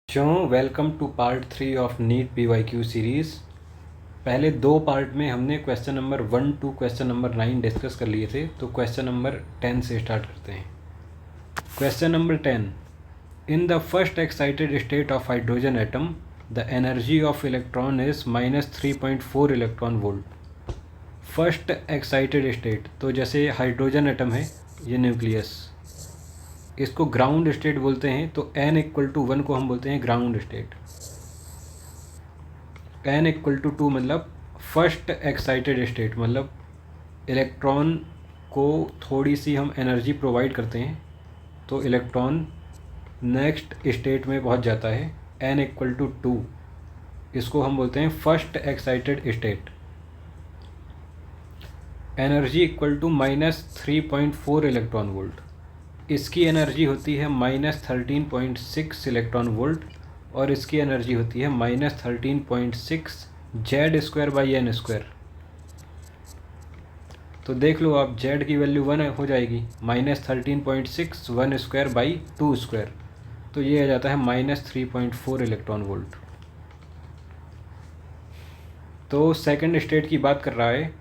Welcome to part 3 of NEET PYQ series. पहले दो part में हमने question number 1 to question number 9 discuss कर लिए थे, तो क्वेश्चन नंबर 10 से स्टार्ट करते हैं। Question number 10, in the first excited state of hydrogen atom the energy of electron is -3.4 electron volt. First excited state, तो जैसे हाइड्रोजन एटम है, ये न्यूक्लियस, इसको ग्राउंड स्टेट बोलते हैं, तो n=1 को हम बोलते हैं ग्राउंड स्टेट। n=2 मतलब फर्स्ट एक्साइटेड स्टेट, मतलब इलेक्ट्रॉन को थोड़ी सी हम एनर्जी प्रोवाइड करते हैं तो इलेक्ट्रॉन नेक्स्ट स्टेट में पहुंच जाता है। n=2, इसको हम बोलते हैं first excited state. Energy equal to -3.4 electron volt, इसकी एनर्जी होती है -13.6 इलेक्ट्रॉन वोल्ट और इसकी एनर्जी होती है -13.6 Z²/n²। तो देख लो आप, Z की वैल्यू 1 हो जाएगी, -13.6 1/2/2², तो ये आ जाता है -3.4 इलेक्ट्रॉन वोल्ट। तो सेकंड स्टेट की बात कर रहा है।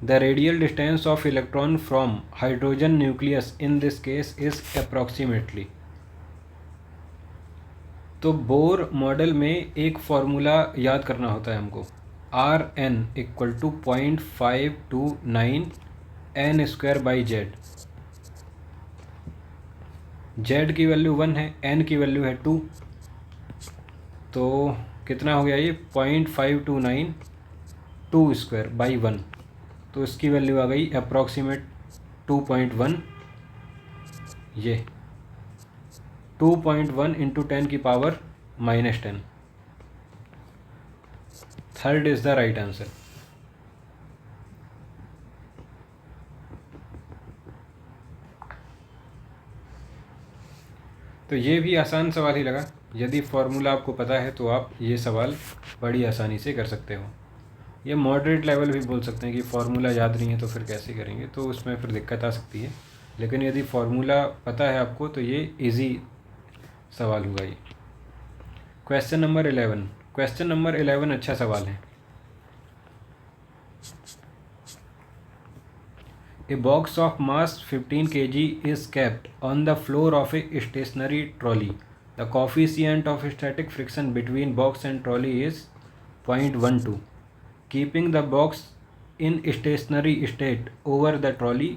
The radial distance of electron from hydrogen nucleus in this case is approximately। तो बोर मॉडल में एक फॉर्मूला याद करना होता है हमको, Rn=0.529 n²/z। z की वैल्यू 1 है, n की वैल्यू है 2, तो कितना हो गया ये 0.529 2²/1, तो इसकी वैल्यू आ गई अप्रॉक्सीमेट 2.1। ये 2.1 × 10⁻⁻10। Third is the right answer. तो ये भी आसान सवाल ही लगा। यदि फॉर्मूला आपको पता है तो आप ये सवाल बड़ी आसानी से कर सकते हो। ये मॉडरेट लेवल भी बोल सकते हैं कि फार्मूला याद नहीं है तो फिर कैसे करेंगे, तो उसमें फिर दिक्कत आ सकती है। लेकिन यदि फार्मूला पता है आपको तो ये इजी सवाल होगा ये। क्वेश्चन नंबर 11, क्वेश्चन नंबर 11 अच्छा सवाल है। A box of mass 15 kg is kept on the floor of a stationary trolley. The coefficient of static friction between box and trolley is 0.12। Keeping the box in stationary state over the trolley,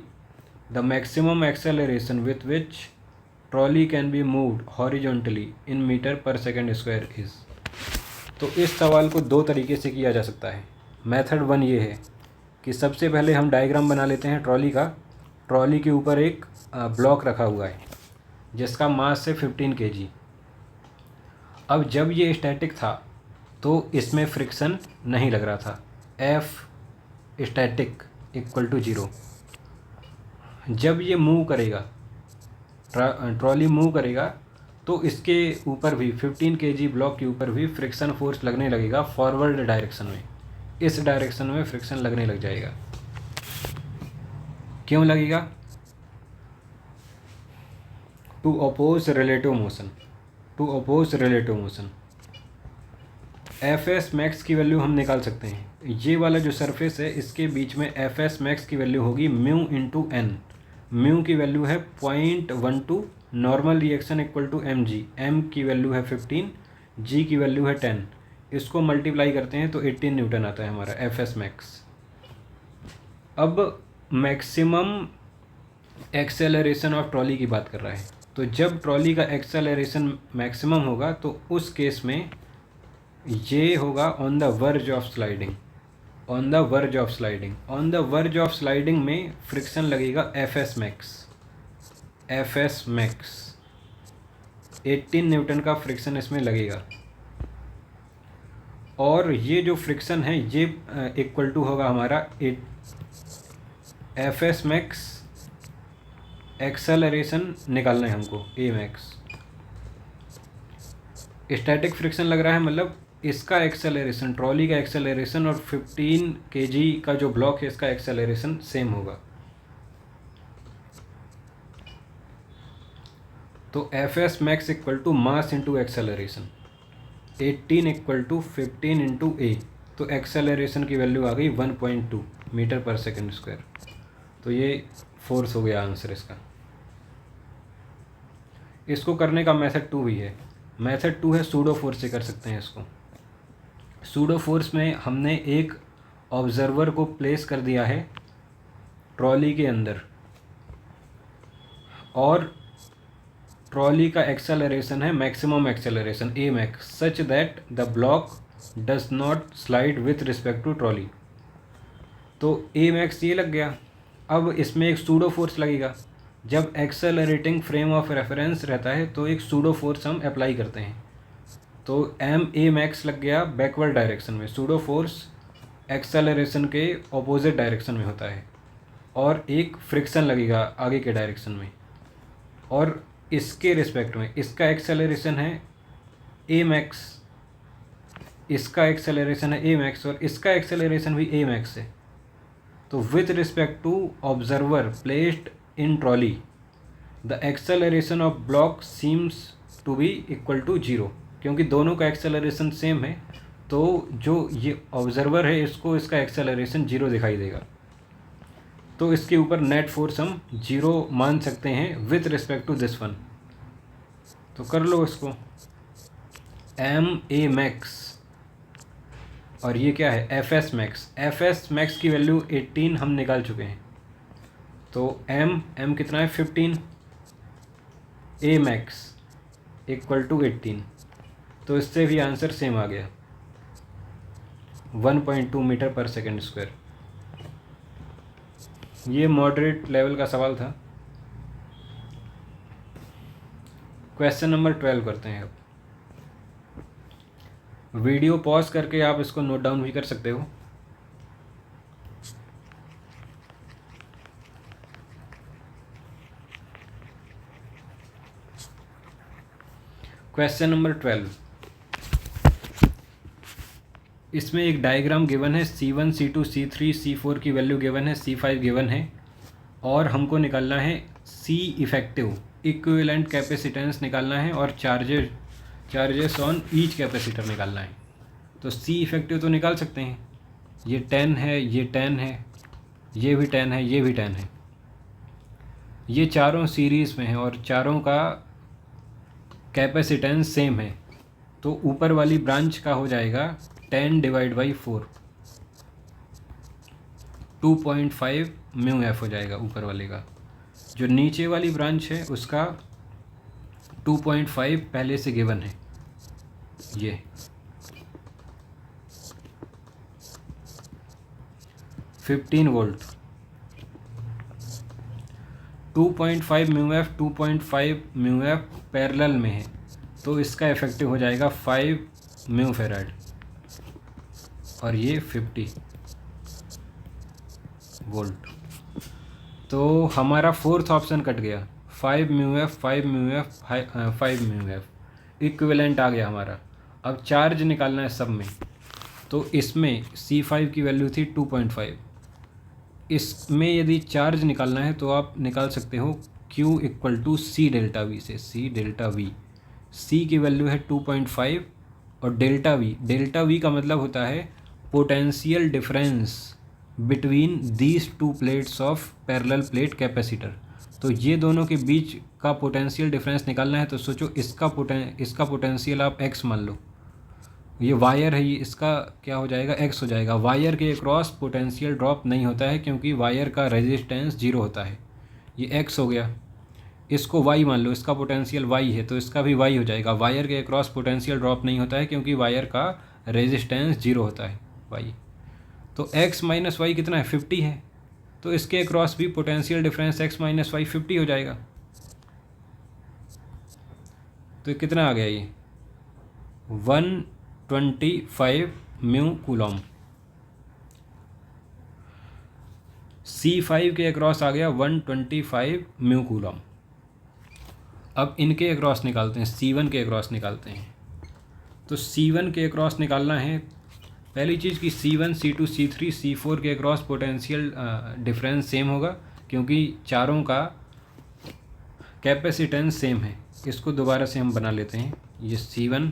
the maximum acceleration with which trolley can be moved horizontally in meter per second square is। तो इस सवाल को दो तरीके से किया जा सकता है। मेथड 1 ये है कि सबसे पहले हम डायग्राम बना लेते हैं ट्रॉली का। ट्रॉली के ऊपर एक ब्लॉक रखा हुआ है जिसका मास है 15 kg। अब जब ये स्टैटिक था तो इसमें फ्रिक्शन नहीं लग रहा था, F स्टैटिक = 0। जब ये मूव करेगा, ट्रॉली मूव करेगा, तो इसके ऊपर भी 15 kg ब्लॉक के ऊपर भी फ्रिक्शन फोर्स लगने लगेगा फॉरवर्ड डायरेक्शन में। इस डायरेक्शन में फ्रिक्शन लगने लग जाएगा। क्यों लगेगा? To oppose relative motion, to oppose relative motion. Fs max की वैल्यू हम निकाल सकते हैं। ये वाला जो सरफेस है इसके बीच में Fs मैक्स की वैल्यू होगी म्यू × n। म्यू की वैल्यू है 0.12, नॉर्मल रिएक्शन = mg। m की वैल्यू है 15, g की वैल्यू है 10। इसको मल्टीप्लाई करते हैं तो 18 न्यूटन आता है हमारा Fs मैक्स। अब मैक्सिमम एक्सेलरेशन ऑफ ट्रॉली की बात कर रहा है, तो जब ट्रॉली का एक्सेलरेशन मैक्सिमम होगा तो उस केस में ये होगा on the verge of sliding. On the verge of sliding, on the verge of sliding में फ्रिक्शन लगेगा Fs max. Fs max 18 Newton का फ्रिक्शन इसमें लगेगा। और ये जो फ्रिक्शन है ये इक्वल टू होगा हमारा Fs मैक्स, एक्सेलरेशन निकालना है हमको A मैक्स। स्टैटिक फ्रिक्शन लग रहा है मतलब इसका एक्सेलरेशन, ट्रॉली का एक्सेलरेशन और 15 kg का जो ब्लॉक है इसका एक्सेलरेशन सेम होगा। तो Fs max = mass × acceleration. 18 equal to 15 into A, तो एक्सेलरेशन की वैल्यू आ गई 1.2 मीटर पर सेकेंड स्क्वायर। तो ये फोर्स हो गया आंसर इसका। इसको करने का मेथड 2 भी है। मेथड 2 है सूडो फोर्स से कर सकते हैं इसको। सूडो फोर्स में हमने एक ऑब्जर्वर को प्लेस कर दिया है ट्रॉली के अंदर, और ट्रॉली का एक्सेलरेशन है maximum acceleration a max, such that the block does not slide with respect to trolley. तो ए मैक्स ये लग गया। अब इसमें एक सूडो फोर्स लगेगा। जब एक्सेलरेटिंग फ्रेम ऑफ रेफरेंस रहता है तो एक सूडो फोर्स हम अप्लाई करते हैं। तो एम ए मैक्स लग गया बैकवर्ड डायरेक्शन में, सूडो फोर्स एक्सेलरेशन के ऑपोजिट डायरेक्शन में होता है, और एक फ्रिक्शन लगेगा आगे के डायरेक्शन में, और इसके रिस्पेक्ट में इसका एक्सेलरेशन है ए मैक्स, इसका एक्सेलरेशन है ए मैक्स, और इसका एक्सेलरेशन भी ए मैक्स है। तो with respect to observer placed in trolley the acceleration of block seems to be equal to 0, क्योंकि दोनों का एक्सेलरेशन सेम है, तो जो ये ऑब्जर्वर है इसको इसका एक्सेलरेशन 0 दिखाई देगा। तो इसके ऊपर नेट फोर्स हम 0 मान सकते हैं with respect to this one. तो कर लो इसको, एम ए मैक्स, और ये क्या है F S max. F S max की वैल्यू 18 हम निकाल चुके हैं। तो एम कितना है 15, ए मैक्स इक्वल टू 18, तो इससे भी आंसर सेम आ गया 1.2 मीटर पर सेकेंड स्क्वायर। ये मॉडरेट लेवल का सवाल था। क्वेश्चन नंबर 12 करते हैं अब। वीडियो पॉज करके आप इसको नोट डाउन भी कर सकते हो। क्वेश्चन नंबर 12, इसमें एक डायग्राम गिवन है, C1 C2 C3 C4 की वैल्यू गिवन है, C5 गिवन है, और हमको निकालना है C इफेक्टिव इक्विवेलेंट कैपेसिटेंस निकालना है, और चार्जेस ऑन ईच कैपेसिटर निकालना है। तो C इफेक्टिव तो निकाल सकते हैं, ये 10 है, ये 10 है, ये भी 10 है, ये भी 10 है। ये चारों सीरीज़ में है और चारों का कैपेसिटेंस सेम है, तो ऊपर वाली ब्रांच का हो जाएगा 10 डिवाइड बाई 4, 2.5 म्यू एफ हो जाएगा ऊपर वाले का। जो नीचे वाली ब्रांच है उसका 2.5 पहले से गिवन है, ये 15 volt, 2.5 mu F 2.5 mu F parallel में है, तो इसका इफेक्टिव हो जाएगा 5 म्यू फेराड, और ये 50 वोल्ट। तो हमारा फोर्थ ऑप्शन कट गया, 5 mu F 5 mu F 5 mu F equivalent आ गया हमारा। अब चार्ज निकालना है सब में, तो इसमें C5 की वैल्यू थी 2.5, इसमें यदि चार्ज निकालना है तो आप निकाल सकते हो Q equal to C delta V से, C डेल्टा वी। C की वैल्यू है 2.5 और डेल्टा वी का मतलब होता है potential difference between these two plates of parallel plate capacitor. तो ये दोनों के बीच का पोटेंशियल डिफरेंस निकालना है, तो सोचो इसका पोटेंशियल आप x मान लो, ये वायर है, ये इसका क्या हो जाएगा x हो जाएगा। वायर के अक्रॉस पोटेंशियल ड्रॉप नहीं होता है क्योंकि वायर का रेजिस्टेंस 0 होता है, ये x हो गया। इसको y मान लो, इसका पोटेंशियल y है तो इसका भी y हो जाएगा। वायर के अक्रॉस पोटेंशियल ड्रॉप नहीं होता है क्योंकि वायर का रेजिस्टेंस 0 होता है y। तो x माइनस वाई कितना है 50 है, तो इसके अक्रॉस भी potential difference x minus Y 50 हो जाएगा। तो कितना आ गया ये 125 म्यू कूलॉम। C5 के अक्रॉस आ गया 125 म्यू कूलॉम। अब इनके अक्रॉस निकालते हैं, C1 के अक्रॉस निकालते हैं। तो C1 के अक्रॉस निकालना है, पहली चीज़ कि C1 C2 C3 C4 के अक्रॉस पोटेंशियल डिफरेंस सेम होगा क्योंकि चारों का कैपेसिटेंस सेम है। इसको दोबारा से हम बना लेते हैं, ये C1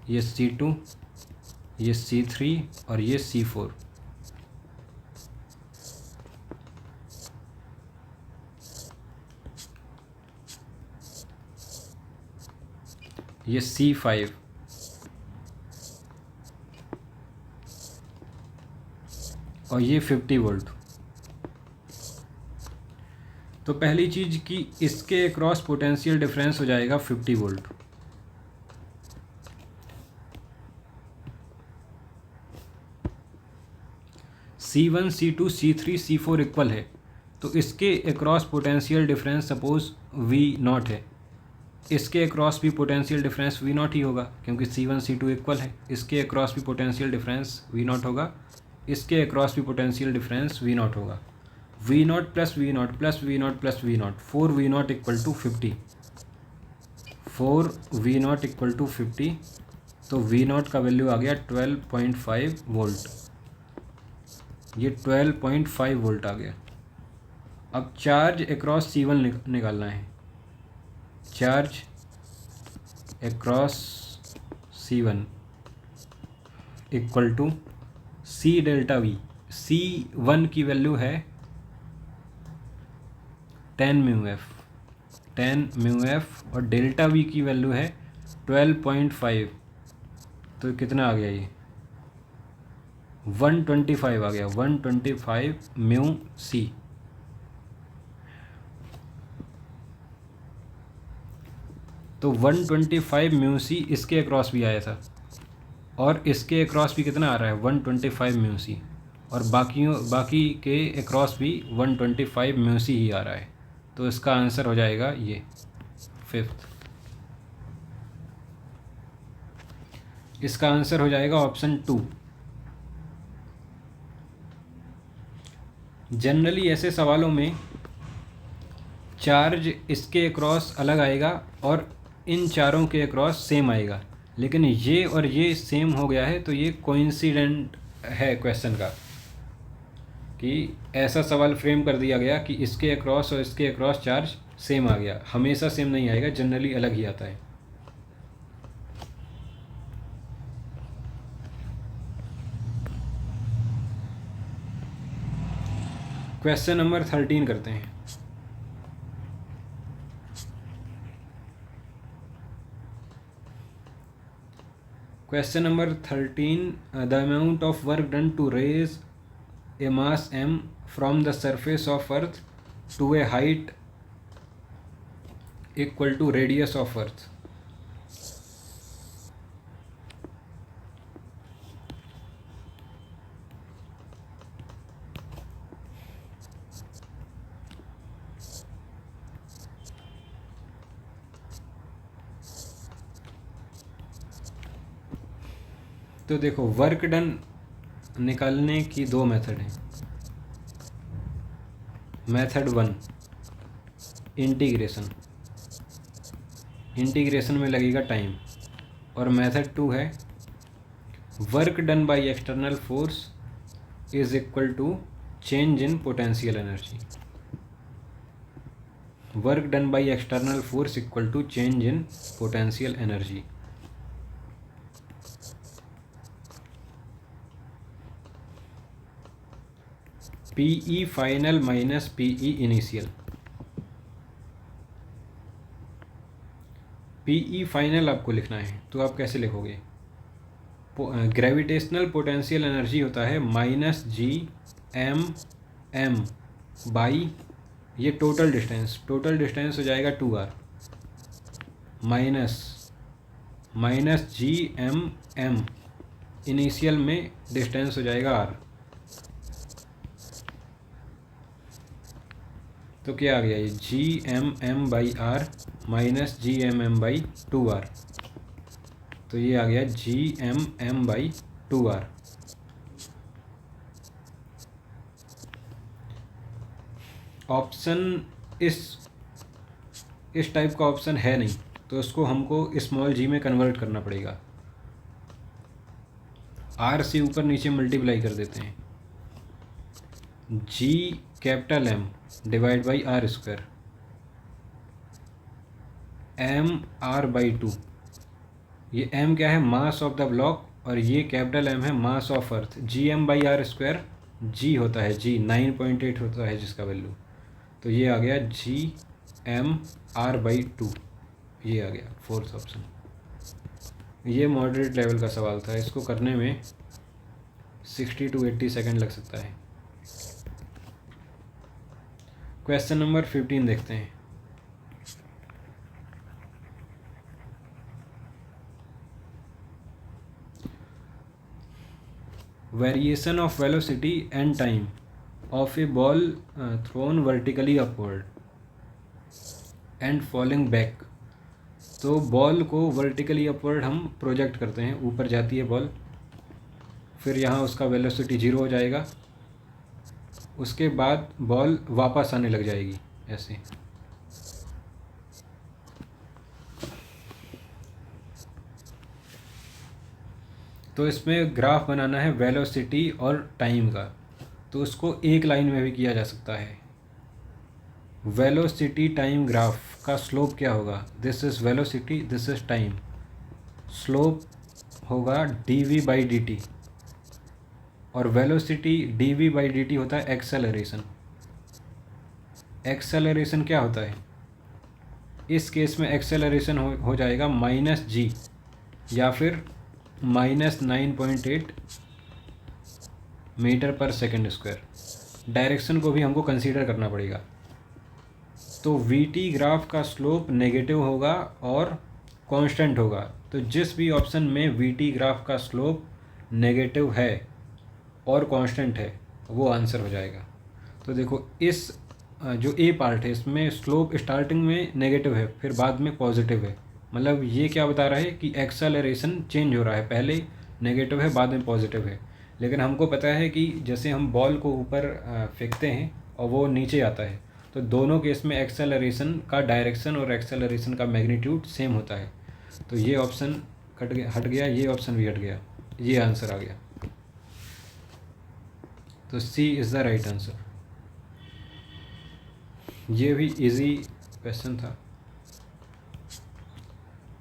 ये C2, ये C3 और ये C4। ये C5 और ये 50 वोल्ट। तो पहली चीज़ कि इसके अक्रॉस पोटेंशियल डिफरेंस हो जाएगा 50 volt. C1, C2, C3, C4 equal है, तो इसके across potential difference suppose V0 है, इसके अक्रॉस भी पोटेंशियल डिफरेंस V0 ही होगा, क्योंकि C1 C2 इक्वल है। इसके अक्रॉस भी पोटेंशियल डिफरेंस V0 होगा, इसके अक्रॉस भी पोटेंशियल डिफरेंस V0 होगा। V0 plus V0 plus V0 plus V0, 4V0 equal to 50, 4V0 equal to 50। तो V0 का वैल्यू आ गया 12.5 वोल्ट। ये 12.5 वोल्ट आ गया। अब चार्ज अक्रॉस C1 निकालना है। Charge across C1 equal to C delta V। C1 की वैल्यू है 10 μF, 10 μF और डेल्टा V की वैल्यू है 12.5। तो कितना आ गया ये 125 आ गया, 125 μC। तो 125 μC इसके अक्रॉस भी आया था और इसके अक्रॉस भी कितना आ रहा है 125 μC, और बाकी के अक्रॉस भी 125 μC ही आ रहा है। तो इसका आंसर हो जाएगा ये 5th। इसका आंसर हो जाएगा ऑप्शन 2। जनरली ऐसे सवालों में चार्ज इसके अक्रॉस अलग आएगा और इन चारों के अक्रॉस सेम आएगा, लेकिन ये और ये सेम हो गया है, तो ये कोइंसिडेंट है क्वेश्चन का, कि ऐसा सवाल फ्रेम कर दिया गया कि इसके अक्रॉस और इसके अक्रॉस चार्ज सेम आ गया। हमेशा सेम नहीं आएगा, जनरली अलग ही आता है। क्वेश्चन नंबर 13 करते हैं। Question number 13, the amount of work done to raise a mass m from the surface of earth to a height equal to radius of earth। तो देखो, वर्क डन निकालने की दो मेथड हैं। मेथड 1 इंटीग्रेशन, इंटीग्रेशन में लगेगा time, और method 2 है work done by external force is equal to change in potential energy. Work done by external force equal to change in potential energy. PE final minus PE initial. PE final आपको लिखना है, तो आप कैसे लिखोगे? Gravitational potential energy होता है minus G M M by ये टोटल डिस्टेंस हो जाएगा 2r minus G M M, initial में डिस्टेंस हो जाएगा r। तो क्या आ गया ये G M M by R minus G M M by 2r। तो ये आ गया G M M by 2r। Option इस टाइप का ऑप्शन है नहीं, तो इसको हमको स्मॉल जी में कन्वर्ट करना पड़ेगा। आर से ऊपर नीचे मल्टीप्लाई कर देते हैं। G capital M divide by R square M R by 2 ये m क्या है, मास ऑफ द ब्लॉक, और ये कैपिटल M है mass of earth. Gm/r², g होता है, g 9.8 होता है जिसका वैल्यू, तो ये आ गया Gm/r/2, ये आ गया फोर्थ ऑप्शन। ये मॉडरेट लेवल का सवाल था, इसको करने में 60 to 80 सेकेंड लग सकता है। क्वेश्चन नंबर 15 देखते हैं। Variation of velocity and time of A ball thrown vertically upward and falling back. तो बॉल को वर्टिकली अपवर्ड हम प्रोजेक्ट करते हैं, ऊपर जाती है बॉल, फिर यहाँ उसका वेलोसिटी 0 हो जाएगा, उसके बाद बॉल वापस आने लग जाएगी ऐसे। तो इसमें ग्राफ बनाना है वेलोसिटी और टाइम का, तो उसको एक लाइन में भी किया जा सकता है। वेलोसिटी टाइम ग्राफ का स्लोप क्या होगा, this is velocity, this is time, slope होगा dv/dt, और वेलोसिटी dv/dt होता है एक्सेलरेशन। एक्सेलरेशन क्या होता है, इस केस में एक्सेलरेशन हो जाएगा -g या फिर -9.8 मीटर पर सेकेंड स्क्वायर। डायरेक्शन को भी हमको कंसीडर करना पड़ेगा। तो वीटी ग्राफ का स्लोप नेगेटिव होगा और कांस्टेंट होगा, तो जिस भी ऑप्शन में वीटी ग्राफ का स्लोप नेगेटिव है और कांस्टेंट है वो आंसर हो जाएगा। तो देखो इस जो ए पार्ट है इसमें स्लोप स्टार्टिंग में नेगेटिव है फिर बाद में पॉजिटिव है, मतलब ये क्या बता रहा है कि एक्सेलरेशन चेंज हो रहा है, पहले नेगेटिव है बाद में पॉजिटिव है। लेकिन हमको पता है कि जैसे हम बॉल को ऊपर फेंकते हैं और वो नीचे आता है, तो दोनों केस में एक्सेलरेशन का डायरेक्शन और एक्सेलरेशन का मैग्नीट्यूड सेम होता है। तो ये ऑप्शन हट गया, ये ऑप्शन भी हट गया, ये आंसर आ गया। तो सी इज़ द राइट आंसर। ये भी इजी क्वेश्चन था,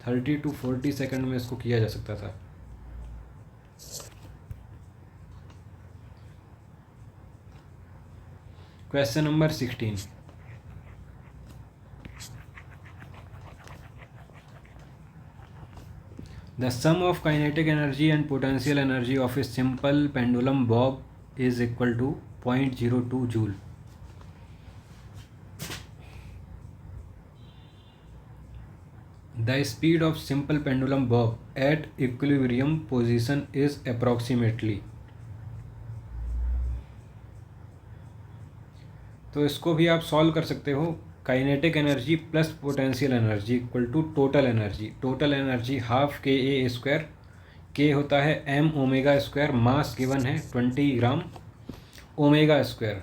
30 to 40 सेकंड में इसको किया जा सकता था। Question number 16। The sum of kinetic energy and potential energy of a simple pendulum bob is equal to 0.02 joule. The speed of simple pendulum bob at equilibrium position is approximately. तो इसको भी आप सॉल्व कर सकते हो। Kinetic energy plus potential energy equal to total energy. Total energy half KA², के होता है m⍵², मास गिवन है 20 ग्राम, ⍵²,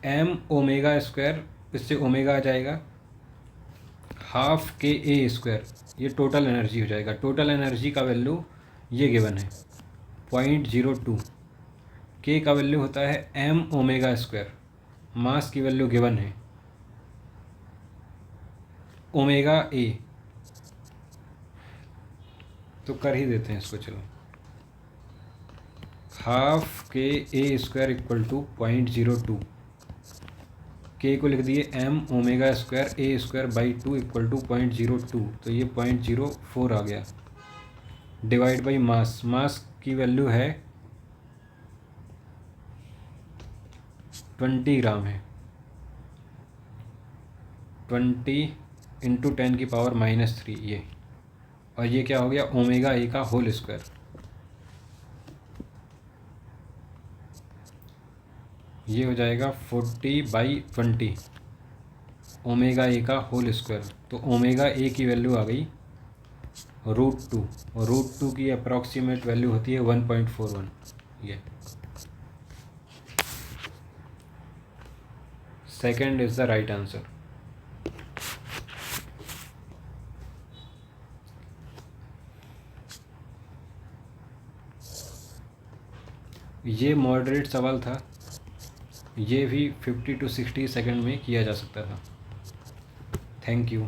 m⍵², इससे ओमेगा आ जाएगा, हाफ KA², ये टोटल एनर्जी हो जाएगा। टोटल एनर्जी का वैल्यू ये गिवन है 0.02, के का वैल्यू होता है m⍵², मास की वैल्यू गिवन है ⍵A। तो कर ही देते हैं इसको, चलो, हाफ KA² इक्वल टू 0.02, के को लिख दिए m⍵², A²/2 इक्वल टू 0.02, तो ये 0.04 आ गया, डिवाइड बाई मास। मास की वैल्यू है 20 ग्राम है, 20 × 10⁻³ ये, और ये क्या हो गया ⍵A का होल स्क्वायर। ये हो जाएगा 40/20 ⍵A का होल स्क्वायर। तो ⍵A की वैल्यू आ गई √2, और √2 की अप्रॉक्सीमेट वैल्यू होती है 1.41। ये second is the right answer. ये मॉडरेट सवाल था, ये भी 50 to 60 सेकंड में किया जा सकता था। Thank you.